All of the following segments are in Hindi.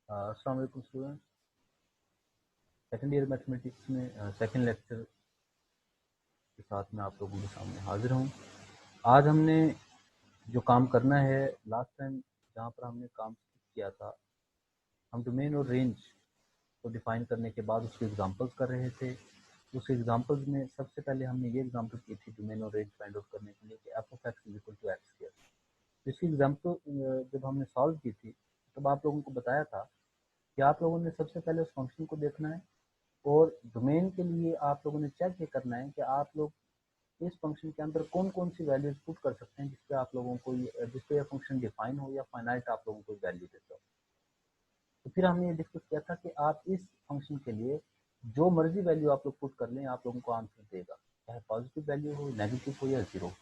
अस्सलाम वालेकुम स्टूडेंट। सेकेंड ईयर मैथमेटिक्स में सेकेंड लेक्चर के साथ मैं आप लोगों के सामने हाजिर हूँ। आज हमने जो काम करना है, लास्ट टाइम जहाँ पर हमने काम किया था, हम डोमेन और रेंज को डिफाइन करने के बाद उसके एग्जांपल्स कर रहे थे। उस एग्जांपल्स में सबसे पहले हमने ये एग्जांपल की थी डोमेन और रेंज फाइंड आउट करने के लिए कि f of x is equal to x square. इसकी एग्जांपल जब हमने सॉल्व की थी तब आप लोगों को बताया था कि आप लोगों ने सबसे पहले उस फंक्शन को देखना है और डोमेन के लिए आप लोगों ने चेक ये करना है कि आप लोग इस फंक्शन के अंदर कौन कौन सी वैल्यूज पुट कर सकते हैं जिसपे आप लोगों को जिसपे यह फंक्शन डिफाइन हो या फाइनाइट आप लोगों को वैल्यू देता हो। तो फिर हमने ये डिस्कस किया था कि आप इस फंक्शन के लिए जो मर्जी वैल्यू आप लोग पुट कर लें, आप लोगों को आंसर देगा, चाहे पॉजिटिव वैल्यू हो, नेगेटिव हो या जीरो।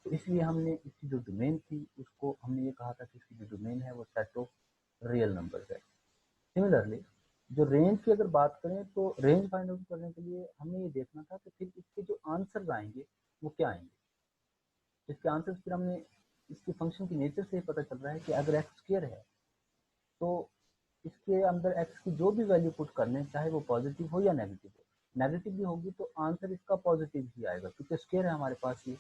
तो इसलिए हमने इसकी जो डोमेन थी उसको हमने ये कहा था कि इसकी जो डोमेन है वो सेट ऑफ रियल नंबर्स है। सिमिलरली जो रेंज की अगर बात करें तो रेंज फाइंड आउट करने के लिए हमें ये देखना था कि फिर इसके जो आंसर्स आएंगे वो क्या आएंगे। इसके आंसर्स फिर हमने इसके फंक्शन की नेचर से पता चल रहा है कि अगर एक्स स्क्वायर है तो इसके अंदर एक्स की जो भी वैल्यू पुट कर लें, चाहे वो पॉजिटिव हो या नेगेटिव हो, नेगेटिव भी होगी तो आंसर इसका पॉजिटिव ही आएगा क्योंकि स्क्वायर है हमारे पास ये।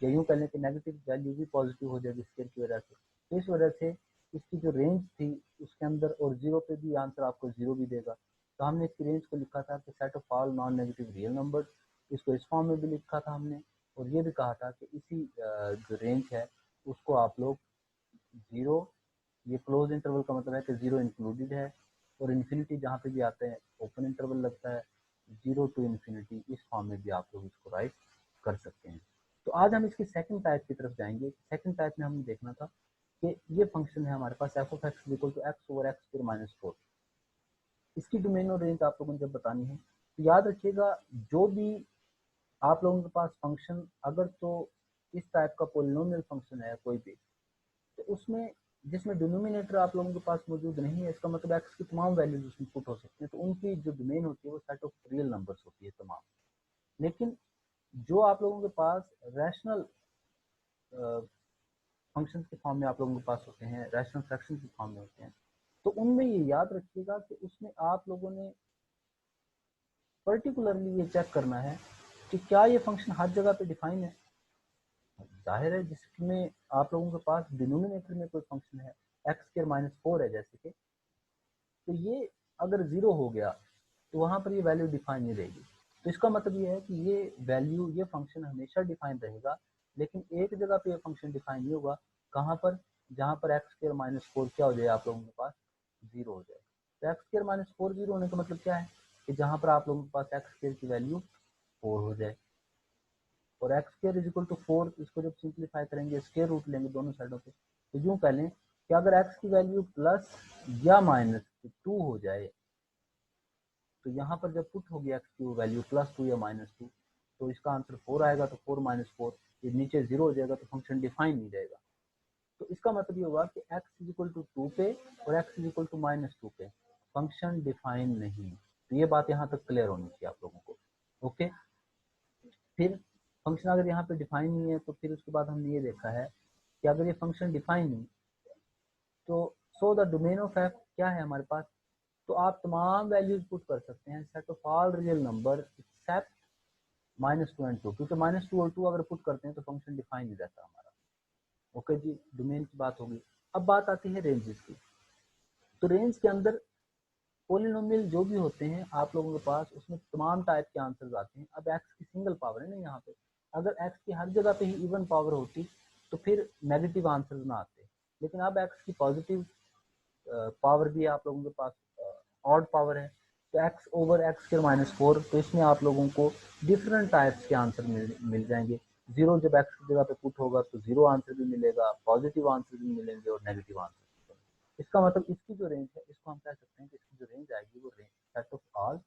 या यूँ कह लें कि नेगेटिव वैल्यू भी पॉजिटिव हो जाएगी स्क्वायर की वजह से। तो इस वजह से इसकी जो रेंज थी उसके अंदर और जीरो पे भी आंसर आपको जीरो भी देगा। तो हमने इसकी रेंज को लिखा था कि set of all non negative real number. इसको इस फॉर्म में भी लिखा था हमने और ये भी कहा था कि इसी जो रेंज है उसको आप लोग जीरो, ये क्लोज इंटरवल का मतलब है कि जीरो इंक्लूडेड है, और इन्फिनिटी जहाँ पे भी आते हैं ओपन इंटरवल लगता है, जीरो टू इन्फिनिटी, इस फॉर्म में भी आप लोग इसको राइट कर सकते हैं। तो आज हम इसकी सेकंड टाइप की तरफ जाएंगे। सेकंड टाइप में हमने देखना था कि ये फंक्शन है हमारे पास f of x equal to x over x square minus four. इसकी डोमेन और रेंज आप लोगों ने जब बतानी है तो याद रखिएगा, जो भी आप लोगों के पास फंक्शन अगर तो इस टाइप का पोलिनोमियल फंक्शन है कोई भी, तो उसमें जिसमें डिनोमिनेटर आप लोगों के पास मौजूद नहीं है, इसका मतलब एक्स की तमाम वैल्यूज उसमें पुट हो सकती है, तो उनकी जो डोमेन होती है वो सेट ऑफ रियल नंबर्स होती है तमाम। लेकिन जो आप लोगों के पास रैशनल फंक्शंस के फॉर्म में आप लोगों के पास होते हैं, रैशनल फ्रैक्शन के फॉर्म में होते हैं, तो उनमें ये याद रखिएगा कि उसमें आप लोगों ने पर्टिकुलरली ये चेक करना है कि क्या ये फंक्शन हर जगह पे डिफाइन है। जाहिर है जिसमें आप लोगों के पास डिनोमिनेटर में कोई फंक्शन है एक्स स्क्वायर माइनस फोर है जैसे कि, तो ये अगर जीरो हो गया तो वहां पर ये वैल्यू डिफाइन नहीं रहेगी। तो इसका मतलब ये है कि ये वैल्यू, ये फंक्शन हमेशा डिफाइन रहेगा, लेकिन एक जगह पे ये फंक्शन डिफाइन नहीं होगा। कहाँ पर? जहाँ पर एक्स स्क्वायर माइनस फोर क्या हो जाए आप लोगों के पास, जीरो हो जाए। तो x square minus four zero होने का मतलब क्या है कि जहाँ पर आप लोगों के पास एक्स स्क्वायर की वैल्यू फोर हो जाए, और x square is equal to four, इसको जब सिंप्लीफाई करेंगे स्क्वायर रूट लेंगे दोनों साइडों पे, तो यूं कह लें कि अगर एक्स की वैल्यू प्लस या माइनस टू हो जाए, तो यहाँ पर जब पुट होगी एक्स की वैल्यू प्लस टू या माइनस टू, तो इसका आंसर फोर आएगा। तो फोर माइनस फोर, ये नीचे जीरो हो जाएगा तो फंक्शन डिफाइन नहीं रहेगा। तो इसका मतलब ये होगा कि x is equal to two पे और x is equal to minus two पे फंक्शन डिफाइन नहीं। तो ये बात यहाँ तक क्लियर होनी चाहिए आप लोगों को। ओके, फिर फंक्शन अगर यहाँ पे डिफाइन नहीं है तो फिर उसके बाद हमने ये देखा है कि अगर ये फंक्शन डिफाइन नहीं, तो so the domain of F क्या है हमारे पास, तो आप तमाम वैल्यूज पुट कर सकते हैं set of all real number except minus two and two, क्योंकि माइनस टू और टू अगर पुट करते हैं तो फंक्शन डिफाइन नहीं रहता हमारा। ओके जी, डोमेन की बात होगी। अब बात आती है रेंजेस की। तो रेंज के अंदर पोलिनोमियल जो भी होते हैं आप लोगों के पास, उसमें तमाम टाइप के आंसर्स आते हैं। अब एक्स की सिंगल पावर है ना यहाँ पे, अगर एक्स की हर जगह पे ही इवन पावर होती तो फिर नेगेटिव आंसर्स ना आते, लेकिन अब एक्स की पॉजिटिव पावर भी है आप लोगों के पास, ऑड पावर है, तो x over x square minus four, तो इसमें आप लोगों को डिफरेंट टाइप्स के आंसर मिल जाएंगे। जीरो जब एक्स की जगह पे पुट होगा तो जीरो आंसर भी मिलेगा, पॉजिटिव आंसर भी मिलेंगे और नेगेटिव आंसर भी मिलेंगे। इसका मतलब इसकी जो रेंज है इसको हम कह सकते हैं कि इसकी जो रेंज आएगी वो range set of all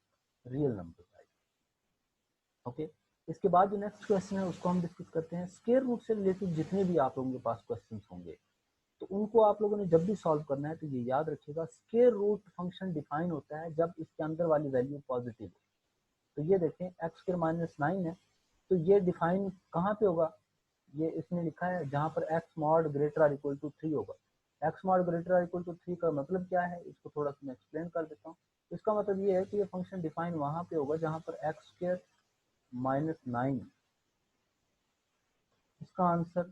real number आएगी। ओके, इसके बाद जो नेक्स्ट क्वेश्चन है उसको हम डिस्कस करते हैं। स्क्वायर रूट से रिलेटेड जितने भी आप लोगों के पास क्वेश्चन होंगे तो उनको आप लोगों ने जब भी सॉल्व करना है तो ये याद रखिएगा, स्क्वायर रूट फंक्शन डिफाइन होता है जब इसके अंदर वाली वैल्यू पॉजिटिव हो। तो ये देखें एक्स स्क्वायर माइनस नाइन है, तो ये डिफाइन कहाँ पे होगा, ये इसमें लिखा है जहाँ पर x mod greater or equal to three होगा। X mod greater equal to 3 का मतलब क्या है, इसको थोड़ा सा मैं एक्सप्लेन कर देता हूँ। इसका मतलब ये है कि ये फंक्शन डिफाइन वहाँ पे होगा जहाँ पर एक्स स्क्वायर माइनस 9, इसका आंसर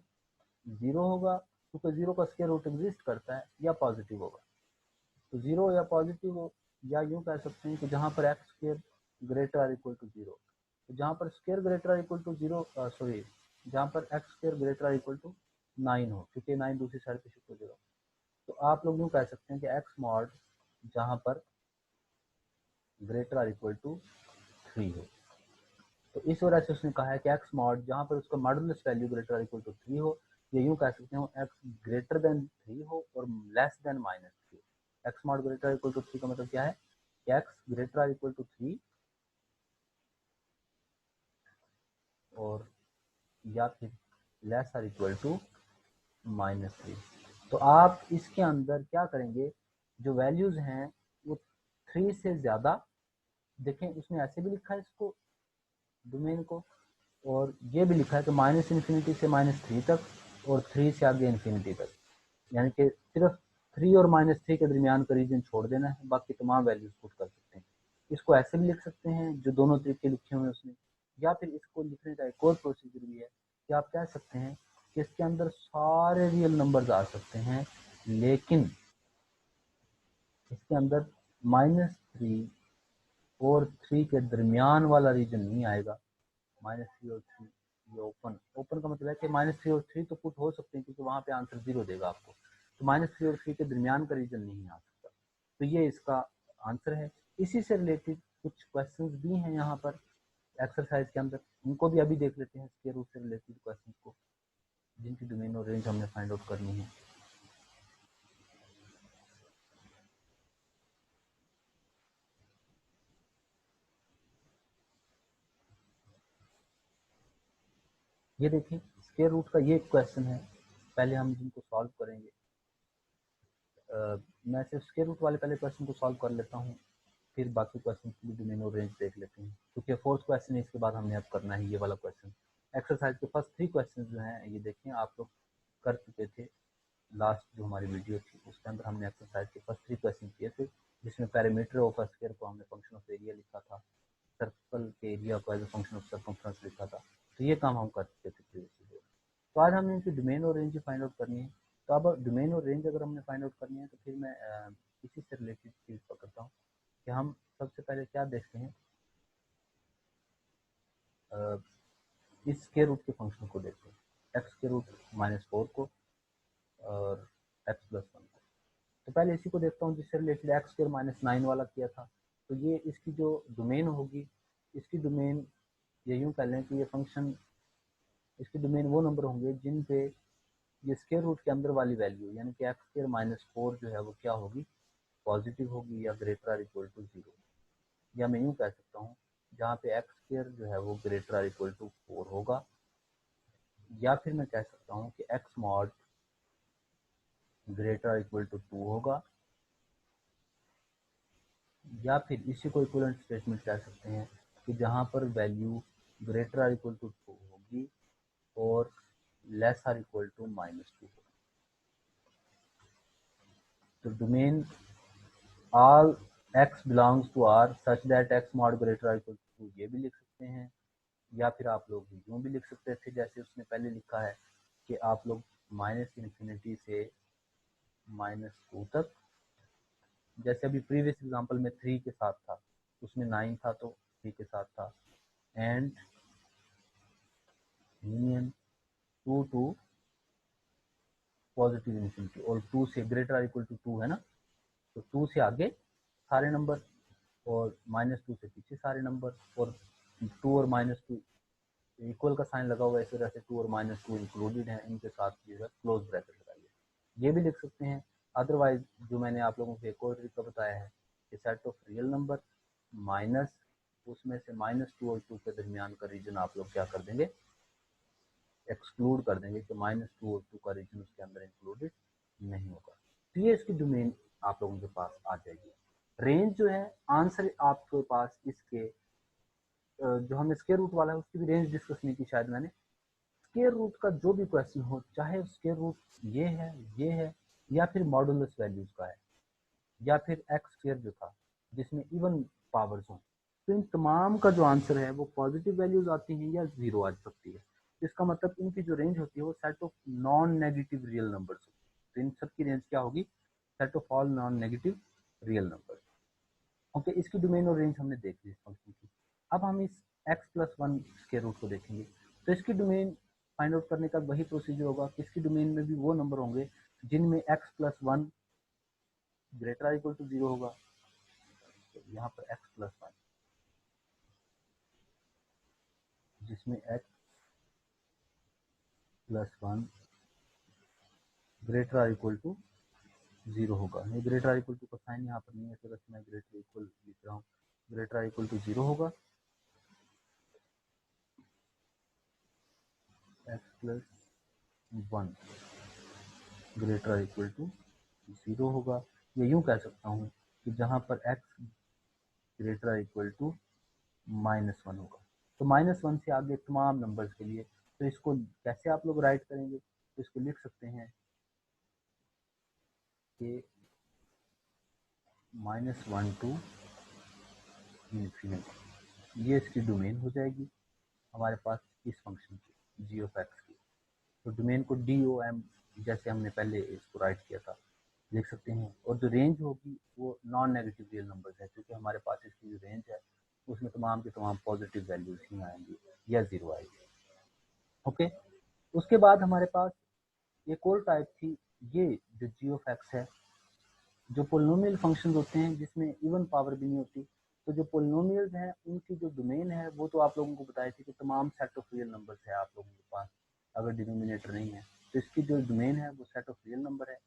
0 होगा, क्योंकि 0 का स्क्वायर रूट एग्जिस्ट करता है, या पॉजिटिव होगा। तो 0 या पॉजिटिव हो, या यूँ कह सकते हैं कि जहाँ पर x square greater equal to 0, तो जहाँ पर square greater equal to 0, sorry, जहाँ पर x square greater equal to 9 हो, क्योंकि 9 दूसरी साइड पे शिफ्ट हो जाएगा, तो आप लोग यूँ कह सकते हैं कि एक्स मॉड जहाँ पर ग्रेटर इक्वल टू 3 हो। तो इस वजह से उसने कहा है कि एक्स मॉड जहाँ पर उसका modulus value greater equal to 3 हो, या यूँ कह सकते हो एक्स ग्रेटर देन 3 हो और less than minus 3। X mod greater equal to 3 का मतलब क्या है कि एक्स ग्रेटर इक्वल टू 3 और या फिर less or equal to minus 3। तो आप इसके अंदर क्या करेंगे, जो वैल्यूज हैं वो 3 से ज़्यादा, देखें उसने ऐसे भी लिखा है इसको डोमेन को, और ये भी लिखा है कि माइनस इन्फिनिटी से माइनस 3 तक और 3 से आगे इन्फिनिटी तक, यानी कि सिर्फ 3 और माइनस 3 के दरमियान का रीजन छोड़ देना है, बाकी तमाम वैल्यूज पुट कर सकते हैं। इसको ऐसे भी लिख सकते हैं जो दोनों तरीके लिखे हुए हैं उसने, या फिर इसको लिखने का एक और प्रोसीजर भी है कि आप कह सकते हैं कि इसके अंदर सारे रियल नंबर्स आ सकते हैं, लेकिन इसके अंदर -3 और 3 के दरमियान वाला रीजन नहीं आएगा। -3 और 3 ये ओपन, ओपन का मतलब है कि -3 और 3 तो पुट हो सकते हैं, क्योंकि वहाँ पे आंसर 0 देगा आपको, तो -3 और 3 के दरमियान का रीजन नहीं आ सकता। तो ये इसका आंसर है। इसी से रिलेटेड कुछ क्वेश्चंस भी हैं यहाँ पर एक्सरसाइज के अंदर, उनको भी अभी देख लेते हैं, स्क्वायर रूट से रिलेटेड क्वेश्चंस को, जिनकी डोमेन और रेंज हमने फाइंड आउट करनी है। ये देखिए स्क्वायर रूट का ये क्वेश्चन है, पहले हम जिनको सॉल्व करेंगे, मैं सिर्फ स्क्वायर रूट वाले पहले क्वेश्चन को सॉल्व कर लेता हूँ, फिर बाकी क्वेश्चन की डोमेन और रेंज देख लेते हैं, क्योंकि फोर्थ क्वेश्चन है, इसके बाद हमने अब करना है ये वाला क्वेश्चन। एक्सरसाइज के फर्स्ट 3 क्वेश्चन जो हैं ये देखें, आप लोग कर चुके थे, लास्ट जो हमारी वीडियो थी उसके अंदर हमने एक्सरसाइज के फर्स्ट 3 क्वेश्चन किए थे, जिसमें पैरामीटर ऑफ अ स्क्वायर को हमने फंक्शन ऑफ एरिया लिखा था, सर्कल के एरिया को as a function of circumference लिखा था। तो ये काम हम कर चुके थे प्रीवियस वीडियो। तो आज हमने इनकी डोमेन और रेंज फाइंड आउट करनी है। तो अब डोमेन और रेंज अगर हमने फाइंड आउट करनी है, तो फिर मैं इसी से रिलेटेड चीज़ पकड़ता हूँ कि हम सबसे पहले क्या देखते हैं, इस स्क्वायर रूट के फंक्शन को देखते हैं, एक्स के रूट -4 को और एक्स प्लस 1 को। तो पहले इसी को देखता हूँ जिससे रिलेटेड एक्स स्क्वायर -9 वाला किया था। तो ये इसकी जो डोमेन होगी, इसकी डोमेन ये यूँ कह लें कि ये फंक्शन, इसकी डोमेन वो नंबर होंगे जिन पे ये स्क्वायर रूट के अंदर वाली वैल्यू, यानी कि एक्स स्क्वायर -4 जो है वो क्या होगी, पॉजिटिव होगी या ग्रेटर इक्वल टू 0, या मैं यूँ कह सकता हूँ जहाँ पे एक्स स्क्वायर जो है वो ग्रेटर इक्वल टू 4 होगा, या फिर मैं कह सकता हूँ कि x mod greater equal to 2 होगा, या फिर इसी को इक्वलेंट स्टेटमेंट कह सकते हैं कि जहाँ पर वैल्यू ग्रेटर इक्वल टू 2 होगी और लेस आर इक्वल टू -2 होगी। तो domain all x belongs to R such that x mod greater equal to 2, ये भी लिख सकते हैं, या फिर आप लोग यूँ भी लिख सकते थे जैसे उसने पहले लिखा है कि आप लोग -इन्फिनिटी से -2 तक, जैसे अभी प्रीवियस एग्जांपल में 3 के साथ था, उसमें 9 था तो 3 के साथ था, and union 2 to positive infinity, और 2 से ग्रेटर इक्वल टू 2 है ना, तो 2 से आगे सारे नंबर और -2 से पीछे सारे नंबर, और 2 और -2 इक्वल का साइन लगा हुआ है, इस वजह से 2 और -2 इंक्लूडेड है, इनके साथ जो है क्लोज ब्रैकेट लगाइए, ये भी लिख सकते हैं। अदरवाइज जो मैंने आप लोगों को एक और तरीका बताया है कि set of real number minus उसमें से -2 और 2 के दरमियान का रीजन आप लोग क्या कर देंगे, एक्सक्लूड कर देंगे कि -2 और 2 का रीजन उसके अंदर इंक्लूडेड नहीं होगा। तो ये इसकी डोमेन आप लोगों के पास आ जाएगी। रेंज जो है, आंसर आपके पास इसके जो हमने स्क्वायर रूट वाला है उसकी भी रेंज डिस्कस नहीं की शायद मैंने। स्क्वायर रूट का जो भी क्वेश्चन हो, चाहे स्क्वायर रूट ये है, ये है, या फिर मॉडुलस वैल्यूज का है, या फिर एक्स स्क्वायर जो था जिसमें इवन पावर्स हों। तो इन तमाम का जो आंसर है वो पॉजिटिव वैल्यूज आती हैं या जीरो आ सकती है। इसका मतलब इनकी जो रेंज होती है वो set of non negative real numbers होती है। तो इन सब की रेंज क्या होगी? Set of all non negative real numbers. Okay, इसकी डोमेन और रेंज हमने देख ली इस फंक्शन की। अब हम इस x plus one square root को देखेंगे। तो इसकी डोमेन फाइंड आउट करने का वही प्रोसीजर होगा कि इसकी डोमेन में भी वो नंबर होंगे जिनमें x plus one greater equal to zero होगा। तो यहाँ पर x प्लस वन जिसमें x plus one greater equal to zero होगा। ये ग्रेटर इक्वल टू का साइन यहाँ पर नहीं है, तो मैं ग्रेटर इक्वल लिख रहा हूँ, ग्रेटर इक्वल टू जीरो होगा। x plus one greater equal to zero होगा। या यूं कह सकता हूँ कि जहाँ पर x greater equal to minus one होगा। तो माइनस वन से आगे तमाम नंबर्स के लिए, तो इसको कैसे आप लोग राइट करेंगे? तो इसको लिख सकते हैं कि माइनस वन टू इन्फिनिटी, ये इसकी डोमेन हो जाएगी हमारे पास इस फंक्शन की जी ऑफ एक्स की। तो डोमेन को डी ओ एम जैसे हमने पहले इसको राइट किया था लिख सकते हैं। और जो रेंज होगी वो नॉन नेगेटिव रियल नंबर्स है, क्योंकि हमारे पास इसकी जो रेंज है उसमें तमाम के तमाम पॉजिटिव वैल्यूज ही आएंगी या जीरो आएगी। ओके, उसके बाद हमारे पास एक और टाइप थी, ये जो जी ऑफ एक्स है, जो पोलिनोमियल फंक्शन होते हैं जिसमें इवन पावर भी नहीं होती। तो जो पोलिनोमियल्स हैं उनकी जो डोमेन है वो तो आप लोगों को बताई थी कि तमाम सेट ऑफ रियल नंबर्स है आप लोगों के पास, अगर डिनोमिनेटर नहीं है तो इसकी जो डोमेन है वो सेट ऑफ रियल नंबर है।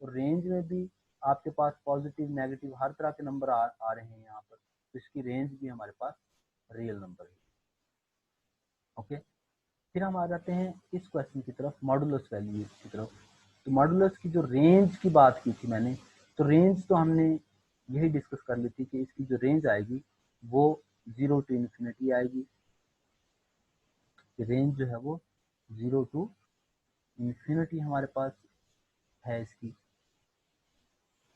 और रेंज में भी आपके पास पॉजिटिव नेगेटिव हर तरह के नंबर आ रहे हैं यहाँ पर, तो इसकी रेंज भी हमारे पास रियल नंबर है। ओके, फिर हम आ जाते हैं इस क्वेश्चन की तरफ, मॉडुलस वैल्यू की तरफ। तो मॉडुलस की जो रेंज की बात की थी मैंने, तो रेंज तो हमने यही डिस्कस कर ली थी कि इसकी जो रेंज आएगी वो जीरो टू इन्फिनिटी आएगी। रेंज जो है वो जीरो टू इन्फिनिटी हमारे पास है इसकी,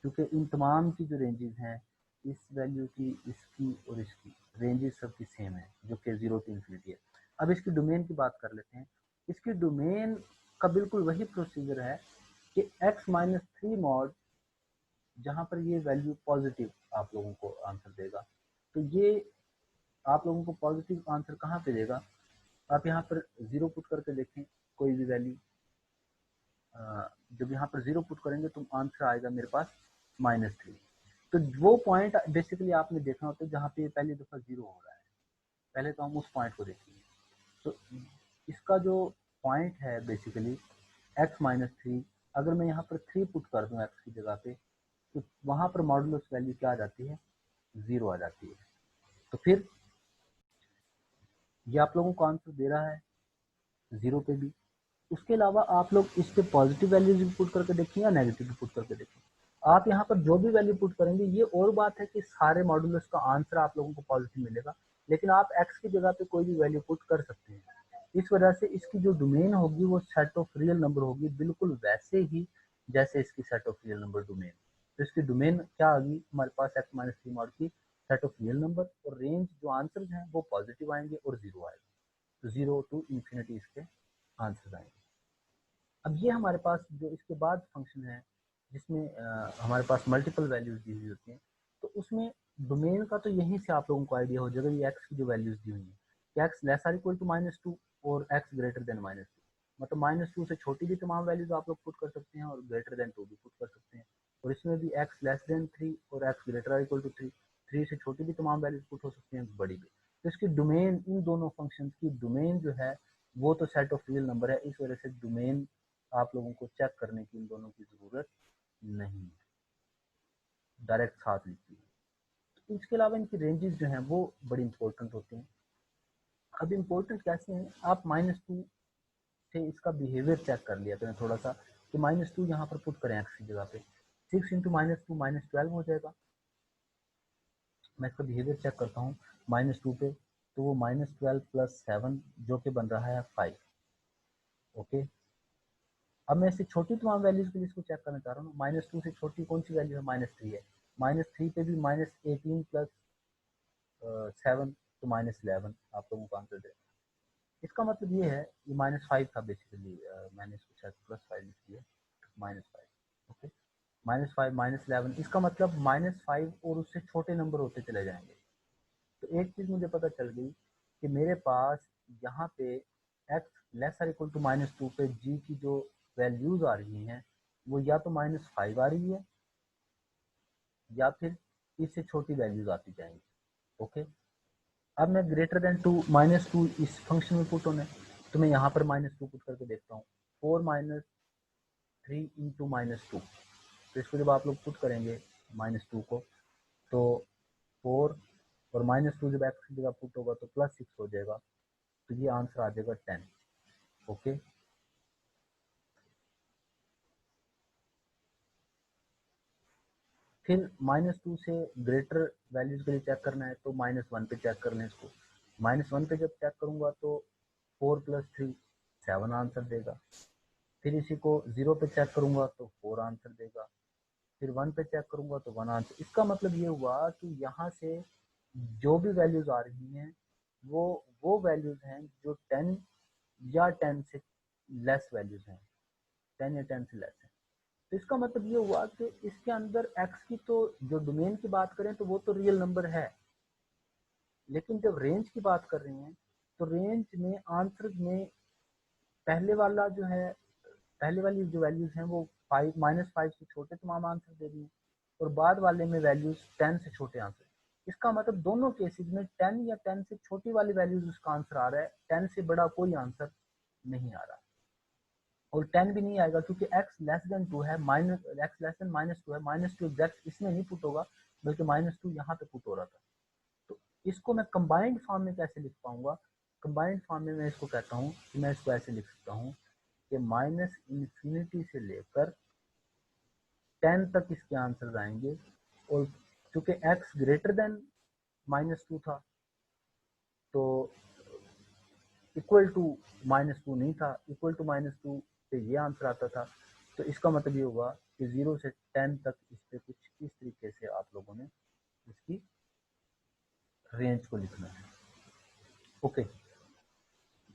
क्योंकि इन तमाम की जो रेंजेस हैं इस वैल्यू की, इसकी और इसकी रेंजेस सबकी सेम है जो कि जीरो टू इन्फिनिटी है। अब इसकी डोमेन की बात कर लेते हैं। इसकी डोमेन का बिल्कुल वही प्रोसीजर है कि x माइनस थ्री मॉड, जहाँ पर ये वैल्यू पॉजिटिव आप लोगों को आंसर देगा। तो ये आप लोगों को पॉजिटिव आंसर कहाँ पे देगा? आप यहाँ पर जीरो पुट करके देखें, कोई भी वैल्यू जब यहाँ पर जीरो पुट करेंगे तो आंसर आएगा मेरे पास माइनस थ्री। तो वो पॉइंट बेसिकली आपने देखना होता है जहाँ पे पहली दफ़ा जीरो हो रहा है, पहले तो हम उस पॉइंट को देखेंगे। तो इसका जो पॉइंट है बेसिकली x माइनस थ्री, अगर मैं यहाँ पर थ्री पुट कर दूँ x की जगह पे, तो वहाँ पर मॉडुलस वैल्यू क्या आ जाती है? जीरो आ जाती है। तो फिर ये आप लोगों को आंसर दे रहा है जीरो पे भी। उसके अलावा आप लोग इस पे पॉजिटिव वैल्यूज भी पुट करके देखें या नेगेटिव भी पुट करके देखें। आप यहाँ पर जो भी वैल्यू पुट करेंगे, ये और बात है कि सारे मॉडुलस का आंसर आप लोगों को पॉजिटिव मिलेगा, लेकिन आप x की जगह पे कोई भी वैल्यू पुट कर सकते हैं। इस वजह से इसकी जो डोमेन होगी वो सेट ऑफ रियल नंबर होगी, बिल्कुल वैसे ही जैसे इसकी set of real number domain. तो इसकी डोमेन क्या आ गई हमारे पास? एक्स माइनस थ्री मॉड की सेट ऑफ रियल नंबर, और रेंज जो आंसर हैं वो पॉजिटिव आएंगे और जीरो आएगा। तो जीरो टू इन्फिनिटी इसके आंसर आएंगे। अब ये हमारे पास जो इसके बाद फंक्शन है जिसमें हमारे पास मल्टीपल वैल्यूज दी हुई होती हैं, तो उसमें डोमेन का तो यहीं से आप लोगों को आइडिया हो जाएगा। ये एक्स की जो वैल्यूज दी हुई हैं कि x less or equal to minus two और x greater than minus two, मतलब माइनस टू से छोटी भी तमाम वैल्यूज आप लोग पुट कर सकते हैं और ग्रेटर देन टू भी पुट कर सकते हैं। और इसमें भी एक्स लेस देन थ्री और x greater equal to three, three से छोटी भी तमाम वैल्यूज पुट हो सकती हैं, बड़ी भी। तो इसकी डोमेन, इन दोनों फंक्शन की डोमेन जो है वो तो सेट ऑफ रियल नंबर है, इस वजह से डोमेन आप लोगों को चेक करने की इन दोनों की ज़रूरत नहीं है, डायरेक्ट साथ लिखती है। तो इसके अलावा इनकी रेंजेस जो हैं वो बड़ी इंपॉर्टेंट होती हैं। अब इम्पोर्टेंट कैसे हैं? आप माइनस टू से इसका बिहेवियर चेक कर लिया करें थोड़ा सा, कि माइनस टू यहाँ पर पुट करें एक्स की जगह पे, six into minus two minus twelve हो जाएगा। मैं इसका बिहेवियर चेक करता हूँ माइनस टू पे, तो वो माइनस ट्वेल्व प्लस सेवन जो कि बन रहा है फाइव। ओके, अब मैं इससे छोटी तमाम वैल्यूज के लिए इसको चेक करना चाह रहा हूँ। -2 से छोटी कौन सी वैल्यू है? -3 है। -3 पे भी -18 प्लस 7 तो -11 आप लोगों को आंसर दे। इसका मतलब ये है, ये -5 था बेसिकली, मैंने इसको शायद +5 लिख दिया, -5। ओके, -5 -11, इसका मतलब -5 और उससे छोटे नंबर होते चले जाएंगे। तो एक चीज़ मुझे पता चल गई कि मेरे पास यहाँ पे x लेसर इक्वल टू -2 पे g की जो वैल्यूज आ रही हैं वो या तो -5 आ रही है या फिर इससे छोटी वैल्यूज आती जाएंगी। ओके, अब मैं ग्रेटर देन टू -2 इस फंक्शन में पुट होना है, तो मैं यहाँ पर -2 पुट करके देखता हूँ। 4 -3 इंटू -2, तो इसको जब आप लोग पुट करेंगे -2 को, तो 4 और -2 जब एक्स की जगह पुट होगा तो +6 हो जाएगा, तो ये आंसर आ जाएगा 10। ओके, फिर -2 से ग्रेटर वैल्यूज के लिए चेक करना है, तो -1 पे चेक कर लें इसको। -1 पे जब चेक करूंगा तो 4 + 3 7 आंसर देगा। फिर इसी को 0 पे चेक करूंगा तो 4 आंसर देगा। फिर 1 पे चेक करूंगा तो 1 आंसर। इसका मतलब ये हुआ कि यहाँ से जो भी वैल्यूज आ रही हैं वो वैल्यूज हैं जो 10 या 10 से लेस वैल्यूज हैं, 10 या 10 से लेस है। तो इसका मतलब ये हुआ कि इसके अंदर x की तो जो डोमेन की बात करें तो वो तो रियल नंबर है, लेकिन जब रेंज की बात कर रहे हैं तो रेंज में आंसर में पहले वाला जो है, पहले वाली जो वैल्यूज हैं वो -5 से छोटे तमाम आंसर दे रही हैं, और बाद वाले में वैल्यूज 10 से छोटे आंसर। इसका मतलब दोनों केसेस में 10 या 10 से छोटी वाली वैल्यूज उसका आंसर आ रहा है, 10 से बड़ा कोई आंसर नहीं आ रहा। और 10 भी नहीं आएगा क्योंकि x लेस देन 2 है, x लेस देन -2 है। -2 एग्जैक्ट इसमें नहीं पुट होगा, बल्कि -2 यहाँ पे पुट हो रहा था। तो इसको मैं कंबाइंड फॉर्म में कैसे लिख पाऊंगा? कंबाइंड फॉर्म में मैं इसको कहता हूँ कि मैं इसको ऐसे लिख सकता हूँ कि -∞ से लेकर 10 तक इसके आंसर आएंगे। और चूंकि x ग्रेटर देन -2 था तो इक्वल टू -2 नहीं था, इक्वल टू -2 पे ये आंसर आता था। तो इसका मतलब ये हुआ कि 0 से 10 तक इस पे कुछ इस तरीके से आप लोगों ने इसकी रेंज को लिखना है। ओके,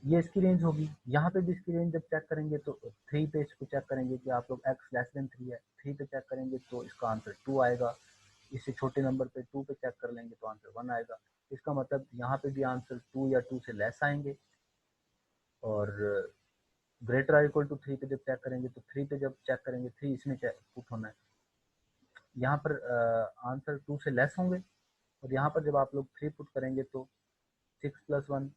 ये इसकी रेंज होगी। यहाँ पे भी इसकी रेंज जब चेक करेंगे तो 3 पे इसको चेक करेंगे कि आप लोग x लेस देन 3 है, 3 पे चेक करेंगे तो इसका आंसर 2 आएगा। इससे छोटे नंबर पे 2 पे चेक कर लेंगे तो आंसर 1 आएगा। इसका मतलब यहाँ पे भी आंसर 2 या 2 से लेस आएंगे। और ग्रेटर आर इक्वल टू 3 पे जब चेक करेंगे तो 3 पे जब चेक करेंगे 3 इसमें पुट होना है, यहाँ पर आंसर 2 से लेस होंगे। और यहाँ पर जब आप लोग 3 पुट करेंगे तो 6 + 1,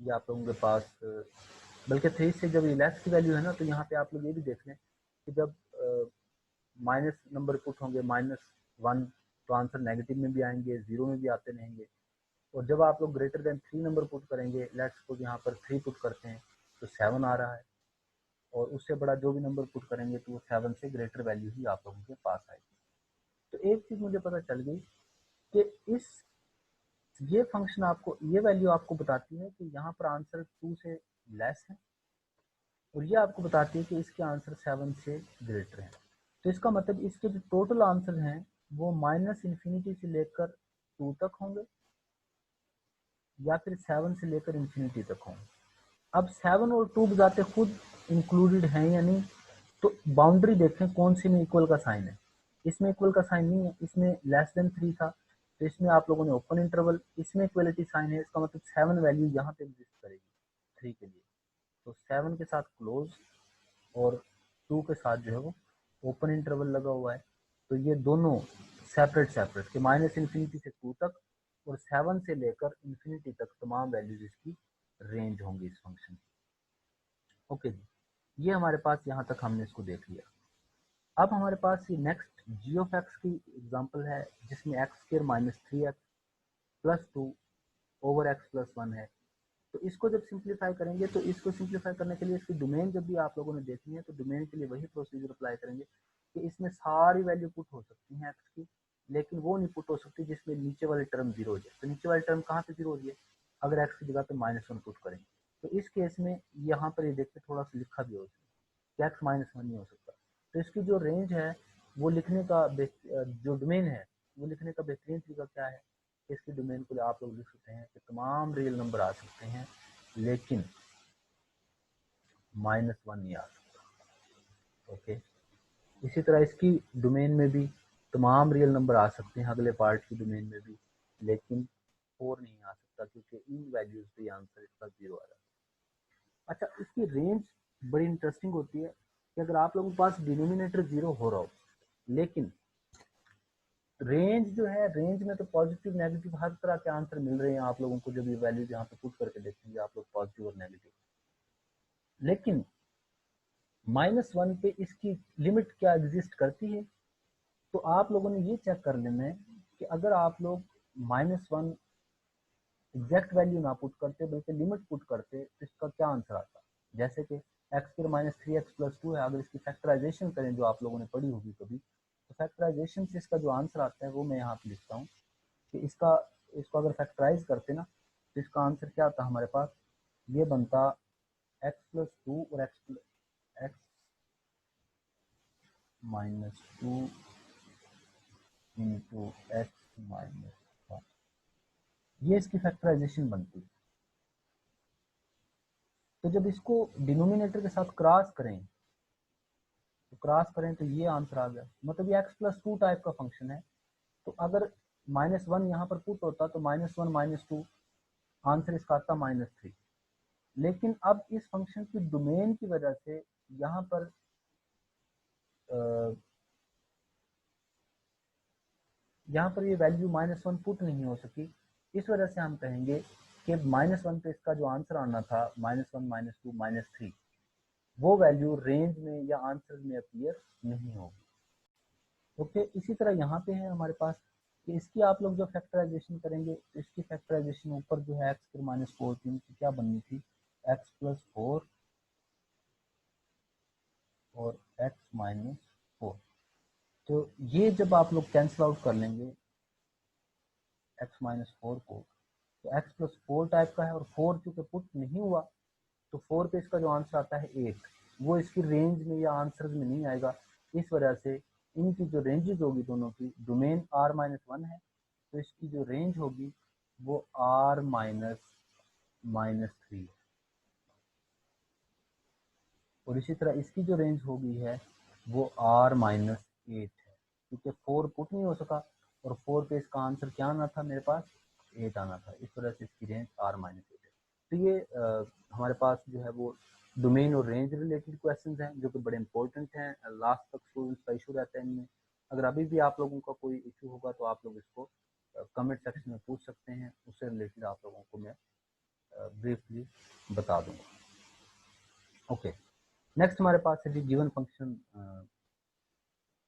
ये आप लोगों के पास बल्कि 3 से जब ये लेस की वैल्यू है ना, तो यहाँ पे आप लोग ये भी देख लें कि जब माइनस नंबर पुट होंगे -1 तो आंसर नेगेटिव में भी आएंगे, 0 में भी आते रहेंगे। और जब आप लोग ग्रेटर देन 3 नंबर पुट करेंगे, लेट्स सपोज यहाँ पर 3 पुट करते हैं तो 7 आ रहा है, और उससे बड़ा जो भी नंबर पुट करेंगे तो वो 7 से ग्रेटर वैल्यू ही आप लोगों के पास आएगी। तो एक चीज़ मुझे पता चल गई कि इस ये फंक्शन आपको ये वैल्यू आपको बताती है कि यहाँ पर आंसर 2 से लेस है, और ये आपको बताती है कि इसके आंसर 7 से ग्रेटर हैं। तो इसका मतलब इसके जो टोटल आंसर हैं वो -∞ से लेकर 2 तक होंगे या फिर 7 से लेकर इन्फिनिटी तक होंगे। अब 7 और 2 बजाते खुद इंक्लूडेड हैं या नहीं, तो बाउंड्री देखें कौन सी में इक्वल का साइन है। इसमें इक्वल का साइन नहीं है, इसमें लेस देन 3 था, तो इसमें आप लोगों ने ओपन इंटरवल, इसमें इक्वलिटी साइन है, इसका मतलब 7 वैल्यू यहाँ पे एग्जिस्ट करेगी 3 के लिए। तो 7 के साथ क्लोज और 2 के साथ जो है वो ओपन इंटरवल लगा हुआ है। तो ये दोनों सेपरेट सेपरेट के -∞ से 2 तक और 7 से लेकर इन्फिनिटी तक तमाम वैल्यूज इसकी रेंज होंगी इस फंक्शन की। ओके जी, ये हमारे पास यहाँ तक हमने इसको देख लिया। अब हमारे पास ये नेक्स्ट जी ऑफ एक्स की एग्जांपल है जिसमें x² -3x + 2 ओवर x + 1 है। तो इसको जब सिंप्लीफाई करेंगे तो इसको सिंप्लीफाई करने के लिए इसकी डोमेन जब भी आप लोगों ने देखनी है तो डोमेन के लिए वही प्रोसीजर अप्लाई करेंगे कि इसमें सारी वैल्यू पुट हो सकती हैं एक्स की, लेकिन वो नहीं पुट हो सकती जिसमें नीचे वाली टर्म 0 हो जाए। तो नीचे वाली टर्म कहाँ पे 0 हो रही है? अगर एक्स की जगह पे -1 पुट करेंगे तो इस केस में यहाँ पर ये देखिए थोड़ा सा लिखा भी हो कि x माइनस वन नहीं हो सकता। तो इसकी जो रेंज है वो लिखने का जो डोमेन है वो लिखने का बेहतरीन तरीका क्या है, इसकी डोमेन को आप लोग लिख सकते हैं कि तमाम रियल नंबर आ सकते हैं लेकिन माइनस वन नहीं आ सकता। ओके, इसी तरह इसकी डोमेन में भी तमाम रियल नंबर आ सकते हैं अगले पार्ट की डोमेन में भी, लेकिन 4 नहीं आ सकता क्योंकि इन वैल्यूज पे आंसर इसका 0 आ रहा है। अच्छा, इसकी रेंज बड़ी इंटरेस्टिंग होती है कि अगर आप लोगों के पास डिनोमिनेटर 0 हो रहा हो, लेकिन रेंज जो है, रेंज में तो पॉजिटिव नेगेटिव हर तरह के आंसर मिल रहे हैं आप लोगों को। जब ये वैल्यूज यहाँ पे पुट करके देखेंगे आप लोग पॉजिटिव और नेगेटिव, लेकिन माइनस वन पे इसकी लिमिट क्या एग्जिस्ट करती है, तो आप लोगों ने ये चेक कर लेना है कि अगर आप लोग माइनस वन एग्जैक्ट वैल्यू ना पुट करते बल्कि लिमिट पुट करते तो इसका क्या आंसर आता। जैसे कि x square minus three x plus two है, अगर इसकी फैक्टराइजेशन करें जो आप लोगों ने पढ़ी होगी कभी, तो फैक्टराइजेशन से इसका जो आंसर आता है वो मैं यहाँ पे लिखता हूँ कि इसको अगर फैक्टराइज करते ना तो इसका आंसर क्या आता हमारे पास, ये बनता एक्स प्लस टू और x minus two into x minus one, ये इसकी फैक्टराइजेशन बनती है। तो जब इसको डिनोमिनेटर के साथ क्रॉस करें तो ये आंसर आ गया, मतलब ये एक्स प्लस टू टाइप का फंक्शन है। तो अगर माइनस वन यहाँ पर पुट होता तो minus one minus two, answer इसका आता माइनस थ्री। लेकिन अब इस फंक्शन की डोमेन की वजह से यहाँ पर ये वैल्यू माइनस वन पुट नहीं हो सकी। इस वजह से हम कहेंगे कि माइनस वन पे इसका जो आंसर आना था minus one minus two minus three, वो वैल्यू रेंज में या आंसर में अपीयर नहीं होगी। ओके, इसी तरह यहाँ पे है हमारे पास कि इसकी आप लोग जो फैक्टराइजेशन करेंगे तो इसकी फैक्टराइजेशन ऊपर जो है एक्स स्क्वायर माइनस फोर थी, उनकी क्या बननी थी, एक्स प्लस फोर और एक्स माइनस फोर। तो ये जब आप लोग कैंसिल आउट कर लेंगे एक्स माइनस फोर को, तो एक्स प्लस फोर टाइप का है और फोर चूंकि पुट नहीं हुआ तो फोर पे इसका जो आंसर आता है एट, वो इसकी रेंज में या आंसर में नहीं आएगा। इस वजह से इनकी जो रेंजेस होगी दोनों की, डोमेन आर माइनस वन है तो इसकी जो रेंज होगी वो आर माइनस माइनस थ्री, और इसी तरह इसकी जो रेंज होगी है वो आर माइनस एट है, क्योंकि फोर पुट नहीं हो सका और फोर पे इसका आंसर क्या आना था मेरे पास, एट आना था। इस वजह से इसकी रेंज आर माइनस एट है। तो ये हमारे पास जो है वो डोमेन और रेंज रिलेटेड क्वेश्चंस हैं जो कि बड़े इंपॉर्टेंट हैं, लास्ट तक स्टूडेंट्स का इशू रहता है इनमें। अगर अभी भी आप लोगों का कोई इशू होगा तो आप लोग इसको कमेंट सेक्शन में पूछ सकते हैं, उससे रिलेटेड आप लोगों को मैं ब्रीफली बता दूंगा। ओके, नेक्स्ट हमारे पास है जी given function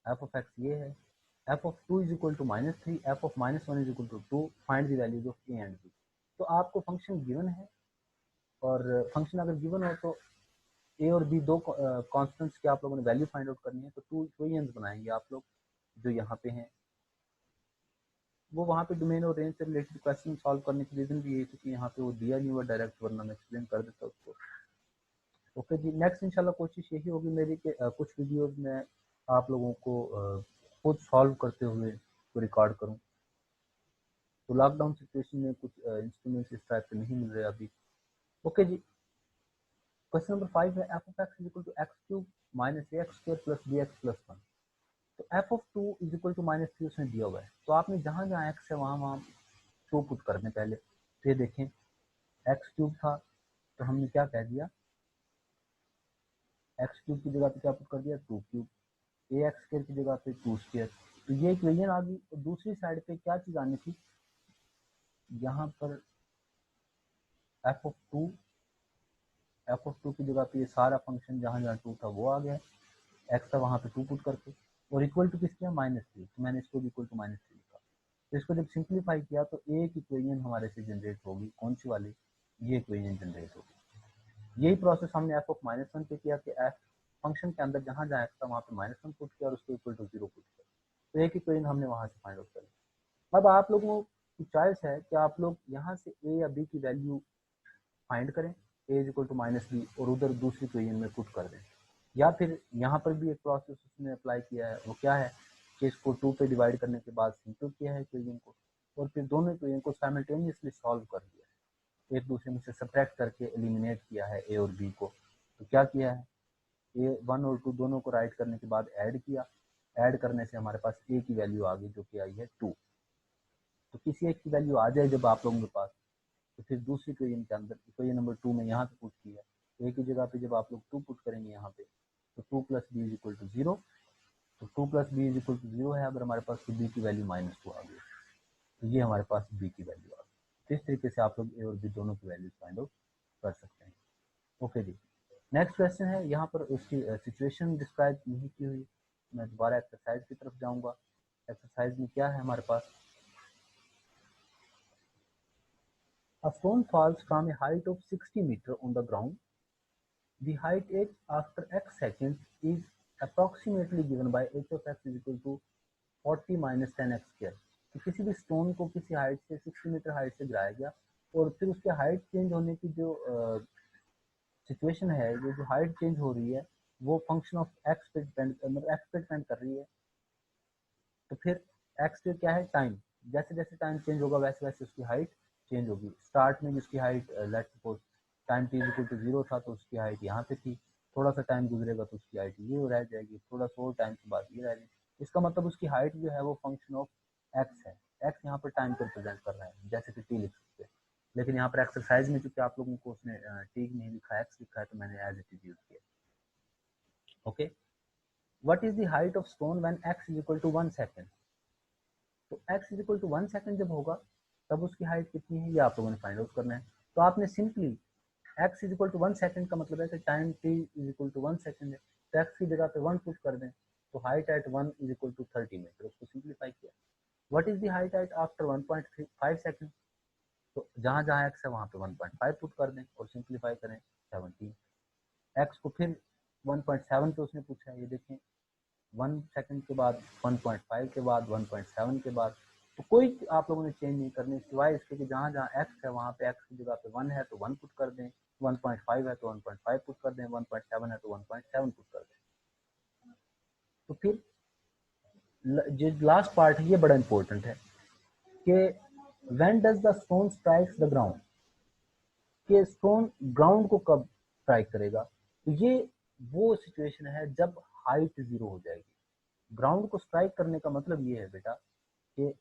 f of x ये है, f of two is equal to minus three, f of minus one is equal to two, find the values of a and b. तो आपको फंक्शन गिवन है और फंक्शन अगर गिवन हो तो ए और बी दो कॉन्स्टेंट्स की आप लोगों ने वैल्यू फाइंड आउट करनी है। तो टू इक्वेशंस बनाएंगे आप लोग जो यहाँ पे हैं, वो वहाँ पे डोमेन और रेंज से रिलेटेड क्वेश्चन सॉल्व करने की रीजन भी ये थी कि यहाँ पे वो दिया नहीं हुआ डायरेक्ट, वरना मैं एक्सप्लेन कर देता उसको। ओके जी, नेक्स्ट इंशाल्लाह कोशिश यही होगी मेरी कि कुछ वीडियोस में आप लोगों को खुद सॉल्व करते हुए को रिकॉर्ड करूं। तो लॉकडाउन सिचुएशन में कुछ इंस्ट्रूमेंट्स इस टाइप के नहीं मिल रहे अभी। ओके जी, क्वेश्चन नंबर 5 है f of x is equal to x cube minus a x square plus b x plus one. तो f of two is equal to minus three उसमें दिया हुआ है, तो आपने जहाँ जहाँ एक्स है वहाँ वहाँ टू पुट कर दें पहले। तो ये देखें एक्स क्यूब था तो हमने क्या कह दिया, एक्स क्यूब की जगह पे क्या पुट कर दिया, टू क्यूब, ए एक्स स्क्वायर की जगह पे टू स्क्वायर। तो ये इक्वेशन आ गई। और दूसरी साइड पे क्या चीज़ आनी थी, यहाँ पर एफ ऑफ टू की जगह पे ये सारा फंक्शन जहाँ जहाँ टू था वो आ गया, एक्स था वहाँ पे टू पुट करके, और इक्वल टू किसके माइनस थ्री, तो मैंने इसको भी इक्वल टू माइनस थ्री लिखा। तो इसको जब सिंप्लीफाई किया तो एक इक्वेशन हमारे से जनरेट होगी, कौन सी वाली, ये इक्वेशन जनरेट होगी। यही प्रोसेस हमने एफ ऑफ माइनस वन पे किया कि एफ फंक्शन के अंदर जहाँ जहाँ एक्स था वहाँ पे माइनस वन पुट किया और उसको इक्वल टू जीरो पुट किया। तो एक इक्वेशन हमने वहाँ से फाइंड आउट करी। अब आप लोगों की चॉइस है कि आप लोग यहाँ से ए या बी की वैल्यू फाइंड करें a is equal to minus b और उधर दूसरी इक्वेशन में पुट कर दें। या फिर यहाँ पर भी एक प्रोसेस उसने अप्लाई किया है, वो क्या है कि इसको 2 पे डिवाइड करने के बाद सिंपल किया है इक्वेशन को, और फिर दोनों इक्वेशन को साइमल्टेनियसली सॉल्व कर दिया है, एक दूसरे में से सब्ट्रैक्ट करके एलिमिनेट किया है ए और बी को। तो क्या किया है, ए 1 और 2 दोनों को राइट करने के बाद ऐड किया, ऐड करने से हमारे पास ए की वैल्यू आ गई जो कि आई है 2। तो किसी एक की वैल्यू आ जाए जब आप लोगों के पास, तो फिर दूसरी इक्वेशन के अंदर इक्वेशन नंबर 2 में यहाँ पे पुट किया, ए की जगह पे जब आप लोग 2 पुट करेंगे यहाँ पे, तो 2 plus b is equal to 0। तो 2 plus b is equal to 0 है अगर हमारे पास, तो बी की वैल्यू -2 आ गई, तो ये हमारे पास बी की वैल्यू आ गई। तो इस तरीके से आप लोग ए और बी दोनों की वैल्यूज फाइंड आउट कर सकते हैं। ओके जी, नेक्स्ट क्वेश्चन है, यहाँ पर उसकी सिचुएशन डिस्क्राइब नहीं की हुई। मैं दोबारा एक्सरसाइज की तरफ जाऊँगा। एक्सरसाइज में क्या है हमारे पास, a stone falls from a height of 60 meters on the ground. The height h after x seconds is approximately given by h of x is equal to 40 minus 10x square। तो किसी भी स्टोन को किसी हाइट से 60 मीटर हाइट से गिराया गया और फिर उसके हाइट चेंज होने की जो सिचुएशन है, जो हाइट चेंज हो रही है वो फंक्शन ऑफ एक्स पे डिपेंड, मतलब एक्स पे डिपेंड कर रही है। तो फिर एक्स पे क्या है, टाइम, जैसे जैसे टाइम चेंज होगा वैसे वैसे उसकी हाइट चेंज होगी। स्टार्ट में जिसकी height let's suppose time t equal to 0 था तो उसकी हाइट यहाँ पे थी, थोड़ा सा टाइम गुजरेगा तो उसकी हाइट ये रह जाएगी, थोड़ा सा और टाइम के बाद ये रह जाएगी। इसका मतलब उसकी हाइट जो है वो फंक्शन ऑफ एक्स है। एक्स यहाँ पर टाइम को रिप्रेजेंट कर रहा है, जैसे कि टी लिख सकते हैं, लेकिन यहाँ पर एक्सरसाइज में चूंकि आप लोगों को उसने टी नहीं लिखा, एक्स लिखा है, तो मैंने एज इट इज यूज किया। Okay, what is the height of stone when x is equal to 1 second. तो x is equal to 1 second जब होगा तब उसकी हाइट कितनी है, ये आप लोगों ने फाइंड आउट करना है। तो आपने simply x is equal to 1 second का मतलब है कि time t is equal to 1 second है, तो x की जगह पे 1 पुट कर दें, तो height at 1 is equal to 30 meter, उसको सिंपलीफाई किया। What is the height at after 1.5 second, तो जहाँ जहाँ x है वहाँ पे 1.5 पुट कर दें और सिंपलीफाई करें 17। x को फिर 1.7 पे उसने पूछा है, ये देखें 1 सेकंड के बाद, 1.5 के बाद, 1.7 के बाद, तो कोई आप लोगों ने चेंज नहीं करनी सिवाय इसके कि जहाँ जहाँ x है वहाँ पे x की जगह पे 1 है तो 1 पुट कर दें, 1.5 है तो 1.5 पुट कर दें, 1.7 है तो 1.7 पुट कर दें। तो फिर जो लास्ट पार्ट है ये बड़ा इंपॉर्टेंट है कि when does the stone strikes the ground, कि स्टोन ग्राउंड को कब स्ट्राइक करेगा। तो ये वो सिचुएशन है जब हाइट 0 हो जाएगी। ग्राउंड को स्ट्राइक करने का मतलब ये है बेटा कि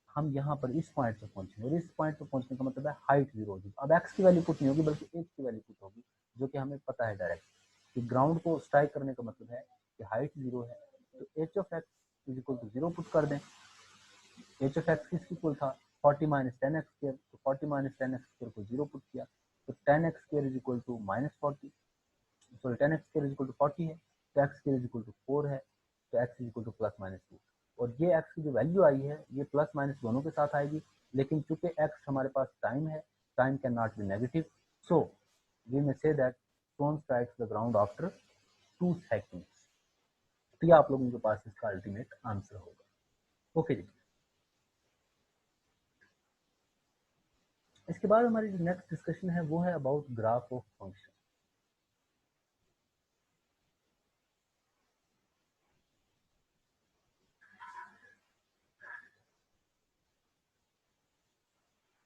हम यहाँ पर इस पॉइंट पे पहुंचेंगे, और इस पॉइंट पे पहुंचने का मतलब है हाइट 0 होगी। अब एक्स की वैल्यू पुट नहीं होगी बल्कि एच की वैल्यू पुट होगी, जो कि हमें पता है डायरेक्ट कि ग्राउंड को स्ट्राइक करने का मतलब है कि हाइट 0 है, तो h of x is equal to 0 put कर दें। एच ऑफ एक्स किसकी इक्वल था, 40 माइनस 10 एक्स स्क्वायर, तो 40 माइनस 10 एक्स स्क्वायर को 0 पुट किया, तो 10 x square is equal to -40, sorry 10 x square is equal to 40 है, तो x square is equal to 4 है, तो एक्स इज इक्वल टू +-2। और ये एक्स की जो वैल्यू आई है ये प्लस माइनस दोनों के साथ आएगी, लेकिन चूंकि एक्स हमारे पास टाइम है, time can not be negative, so we may say that stone strikes the ground after 2 seconds. तो ये आप लोगों के पास इसका अल्टीमेट आंसर होगा। ओके जी, इसके बाद हमारी जो नेक्स्ट डिस्कशन है वो है about graph of function.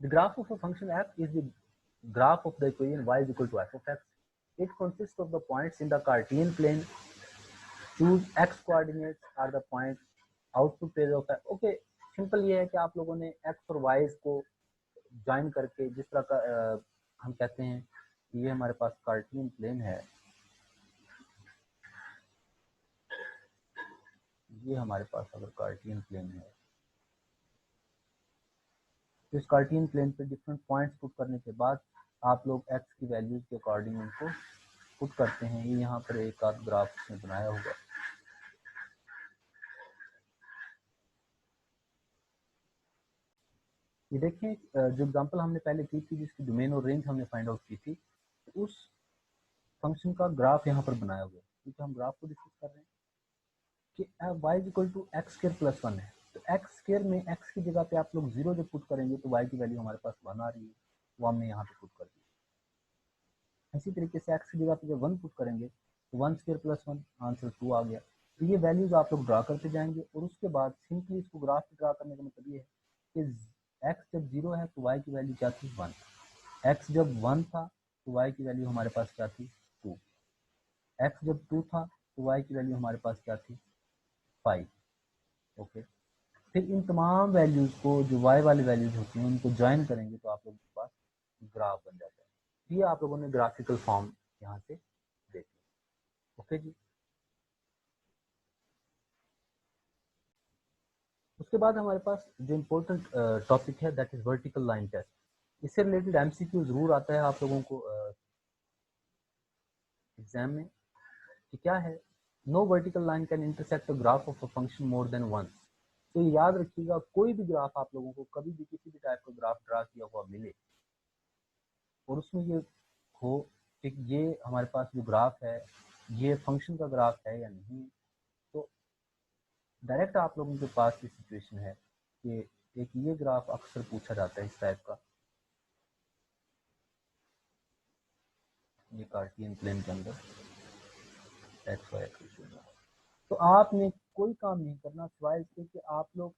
The graph of a function f is the graph of the equation y is equal to f of x. It consists of the points in the Cartesian plane. Choose x coordinates are the points output phase of f. Okay, simple ये है कि आप लोगों ने x और y को ज्वाइन करके जिस तरह का हम कहते हैं कि ये हमारे पास कार्टियन प्लेन है, ये हमारे पास अगर कार्टियन प्लेन है तो इस कार्टियन प्लेन पे डिफरेंट पॉइंट्स पुट करने के बाद आप लोग x की वैल्यूज के अकॉर्डिंग उनको पुट करते हैं। ये यहाँ पर एक आध ग्राफ में बनाया होगा, ये देखें जो एग्जांपल हमने पहले की थी जिसकी डोमेन और रेंज हमने फाइंड आउट की थी, उस फंक्शन का ग्राफ यहाँ पर बनाया हुआ है, क्योंकि हम ग्राफ को डिस्कस कर रहे हैं कि y equal to x square plus 1 है, तो एक्स स्क्र में x की जगह पे आप लोग 0 जब पुट करेंगे तो y की वैल्यू हमारे पास 1 आ रही है, वो हमने यहाँ पे पुट कर दी। इसी तरीके से एक्स की जगह पे जब 1 पुट करेंगे तो 1² + 1 आंसर 2 आ गया। तो ये वैल्यूज आप लोग ड्रा करते जाएंगे और उसके बाद सिंपली इसको ग्राफ ड्रा करने का मतलब ये है कि एक्स जब 0 है तो वाई की वैल्यू क्या थी 1, एक्स जब 1 था तो वाई की वैल्यू हमारे पास क्या थी 2, एक्स जब 2 था तो वाई की वैल्यू हमारे पास क्या थी 5। ओके, फिर इन तमाम वैल्यूज़ को जो वाई वाली वैल्यूज़ होती हैं उनको ज्वाइन करेंगे तो आप लोगों के पास ग्राफ बन जाता है। ये आप लोगों ने ग्राफिकल फॉर्म यहाँ से देख लिया। ओके जी, उसके बाद हमारे पास जो इम्पोर्टेंट टॉपिक है that is vertical line test. इससे रिलेटेड एमसीक्यू ज़रूर आता है आप लोगों को एग्जाम में कि क्या है, no vertical line can intersect a graph of a function more than once. तो ये याद रखिएगा, कोई भी ग्राफ आप लोगों को कभी भी किसी भी टाइप का ग्राफ ड्रा किया हुआ मिले और उसमें ये हो कि ये हमारे पास जो ग्राफ है ये फंक्शन का ग्राफ है या नहीं, तो डायरेक्ट आप लोगों के पास ये सिचुएशन है कि एक ये ग्राफ अक्सर पूछा जाता है इस टाइप का, ये कार्टियन प्लेन के अंदर एक्स वाई एक्सिस। तो आपने कोई काम नहीं करना सिवाय इसके कि आप लोग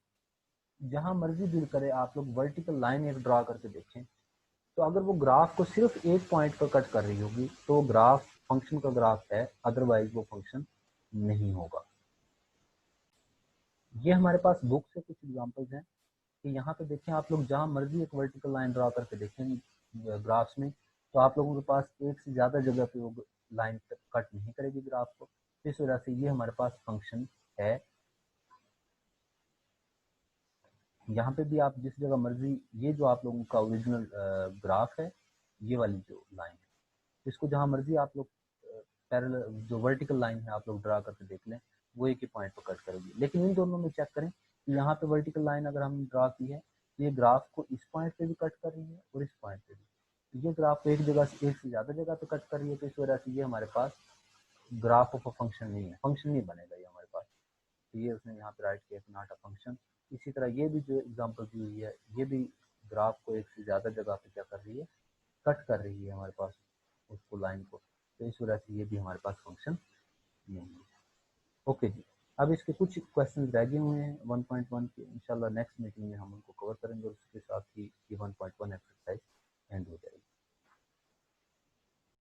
जहां मर्जी दिल करे आप लोग वर्टिकल लाइन एक ड्रा करके देखें। तो अगर वो ग्राफ को सिर्फ एक पॉइंट पर कट कर रही होगी तो ग्राफ फंक्शन का ग्राफ है, अदरवाइज वो फंक्शन नहीं होगा। ये हमारे पास बुक से कुछ एग्जांपल्स हैं कि यहाँ पे देखें आप लोग जहाँ मर्जी एक वर्टिकल लाइन ड्रा करके देखें ग्राफ्स में, तो आप लोगों के पास एक से ज़्यादा जगह पे वो लाइन कट नहीं करेगी ग्राफ को। इस वजह से ये हमारे पास फंक्शन है। यहाँ पे भी आप जिस जगह मर्जी, ये जो आप लोगों का ओरिजिनल ग्राफ है, ये वाली जो लाइन है, इसको जहाँ मर्जी आप लोग पैरेलल जो वर्टिकल लाइन है आप लोग ड्रा करके देख लें, वो एक ही पॉइंट पर कट करेगी। लेकिन इन दोनों में चेक करें कि यहाँ पे वर्टिकल लाइन अगर हमने ड्रा की है तो ये ग्राफ को इस पॉइंट पे भी कट कर रही है और इस पॉइंट पे भी, तो ये ग्राफ को एक जगह से एक से ज़्यादा जगह पे कट कर रही है। तो इस वजह से ये हमारे पास ग्राफ ऑफ अ फंक्शन नहीं है, फंक्शन नहीं बनेगा ये हमारे पास। तो ये उसने यहाँ पे राइट किया नॉट अ फंक्शन। इसी तरह ये भी जो एग्जांपल दी हुई है ये भी ग्राफ को एक से ज़्यादा जगह पे क्या कर रही है, कट कर रही है हमारे पास उसको लाइन को। तो इस वजह से ये भी हमारे पास फंक्शन नहीं है। ओके जी, अब इसके कुछ क्वेश्चन रह गए हुए हैं 1.1 के, इंशाल्लाह नेक्स्ट मीटिंग में हम उनको कवर करेंगे और उसके साथ ही 1.1 एक्सरसाइज एंड हो जाएगी।